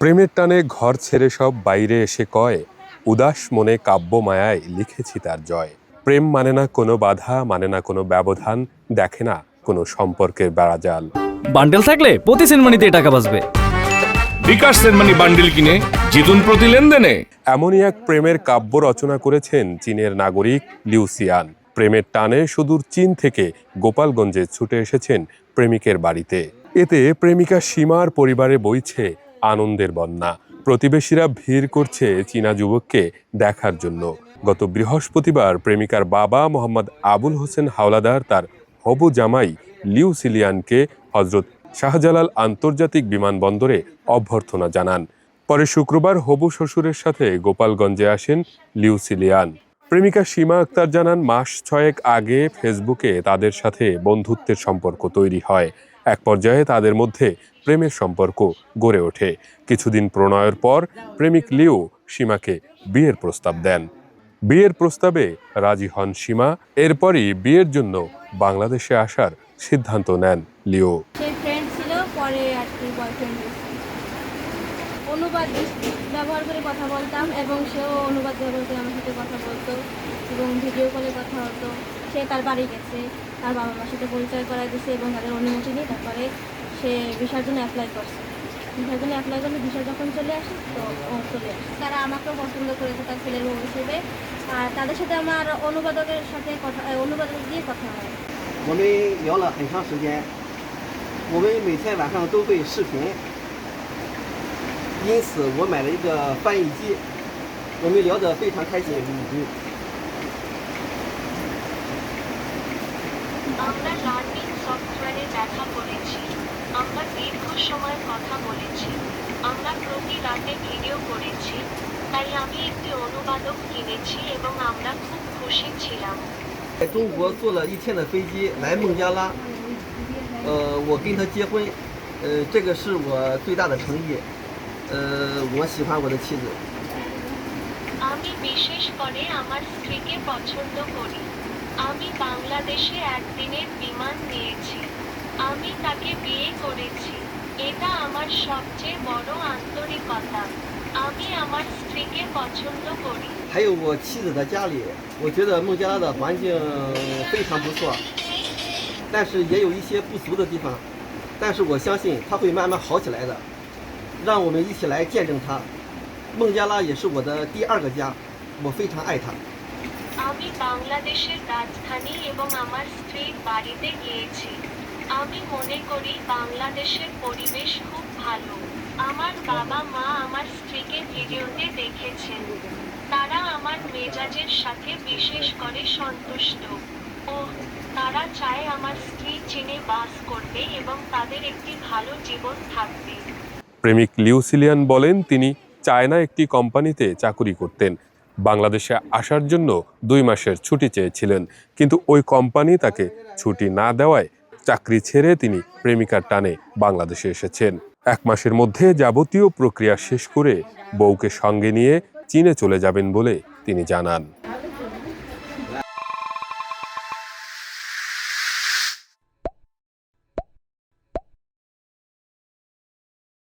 প্রেমের টানে ঘর ছেড়ে সব বাইরে এসে কয়, উদাস মনে কাব্য মায়ায় লিখেছি তার জয়। প্রেম মানে না কোনো বাধা, মানে না কোনো ব্যবধান, দেখে না কোনো সম্পর্কের বেড়াজাল। বান্ডেল থাকলে প্রতি সেনমানিতে টাকা বাঁচবে। বিকাশ সেনমানি বান্ডেল কিনে জিতুন প্রতি লেনদেনে। এমনই এক প্রেমের কাব্য রচনা করেছেন চীনের নাগরিক লিউ সিয়ান। প্রেমের টানে সুদূর চীন থেকে গোপালগঞ্জে ছুটে এসেছেন প্রেমিকের বাড়িতে। এতে প্রেমিকা সীমার পরিবারে বইছে আনন্দের বন্যা। প্রতিবেশীরা ভিড় করছে চীনা যুবককে দেখার জন্য। গত বৃহস্পতিবার প্রেমিকার বাবা মোহাম্মদ আবুল হোসেন হাওলাদার তার হবু জামাই লিউ সিলিয়ানকে হজরত শাহজালাল আন্তর্জাতিক বিমানবন্দরে অভ্যর্থনা জানান। পরে শুক্রবার হবু শ্বশুরের সাথে গোপালগঞ্জে আসেন লিউ সিলিয়ান। প্রেমিকা সীমা আক্তার জানান, মাস 6 আগে ফেসবুকে তাদের সাথে বন্ধুত্বের সম্পর্ক তৈরি হয়। এক পর্যায়ে তাদের মধ্যে প্রেমের সম্পর্ক গড়ে ওঠে। কিছুদিন প্রণয়ের পর প্রেমিক লিউ সীমাকে বিয়ের প্রস্তাব দেন। বিয়ের প্রস্তাবে রাজি হন সীমা। এরপরই বিয়ের জন্য বাংলাদেশে আসার সিদ্ধান্ত নেন লিও। সে ফ্রেন্ড ছিল, পরে আর কি বয়ফ্রেন্ড অনুবাদ ব্যবহার করে কথা বলতাম এবং সেও অনুবাদ ব্যবহার করে আমার সাথে কথা বলতো এবং ভিডিও কলে কথা হতো। সে তার বাড়ি গেছে, তার বাবা মার সাথে পরিচয় করাই দিয়েছে এবং তাদের অনুমতি নিয়ে তারপরে সে ভিসার জন্য অ্যাপ্লাই করছে। ভিসার জন্য অ্যাপ্লাই করলে ভিসা যখন চলে আসে তো ও চলে আসে। তারা আমাকেও পছন্দ করেছে তার ছেলের বউ হিসেবে। আর তাদের সাথে আমার অনুবাদকের সাথে অনুবাদক দিয়ে কথা হয়। 我们聊了很长时间，我们每天晚上都会视频，因此我买了一个翻译机，我们聊得非常开心。আমরা লার্নিং সফটওয়্যারে দেখা করেছি, আমরা দীর্ঘ সময় কথা বলেছি, আমরা প্রতি রাতে ভিডিও করেছি। তাই আমি একটি অনুবাদক কিনেছি এবং আমরা খুব খুশি ছিলাম। 在中国坐了1天的飞机来孟加拉，我跟他结婚，这个是我最大的诚意，我喜欢我的妻子。 আমি বিশেষ করে আমার স্ত্রীকে পছন্দ করি। আমি বাংলাদেশে একদিনের বিমান নিয়েছি। আমি তাকে বিয়ে করেছি। এটা আমার সবচেয়ে বড় আন্তরিকতা। আমি আমার স্ত্রীকে পছন্দ করি। 还有我妻子的家里，我觉得孟加拉的环境非常不错，但是也有一些不足的地方，但是我相信它会慢慢好起来的。让我们一起来见证它。孟加拉也是我的第2个家，我非常爱它。 আমি বাংলাদেশের রাজধানী এবং আমার স্ত্রীর বাড়িতে গিয়েছি। আমি মনে করি বাংলাদেশের পরিবেশ খুব ভালো। আমার বাবা মা আমার স্ত্রীকে ভিডিওতে দেখেছেন। তারা আমার মেজাজের সাথে বিশেষ করে সন্তুষ্ট। তারা চায় আমার স্ত্রী চীনে বাস করবে এবং তাদের একটি ভালো জীবন থাকবে। প্রেমিক লিউ সিলিয়ান বলেন, তিনি চায়না একটি কোম্পানিতে চাকুরি করতেন। বাংলাদেশে আসার জন্য 2 মাসের ছুটি চেয়েছিলেন, কিন্তু ওই কোম্পানি তাকে ছুটি না দেওয়ায় চাকরি ছেড়ে তিনি প্রেমিকার টানে বাংলাদেশে এসেছেন। 1 মাসের মধ্যে যাবতীয় প্রক্রিয়া শেষ করে বউকে সঙ্গে নিয়ে চীনে চলে যাবেন বলে তিনি জানান।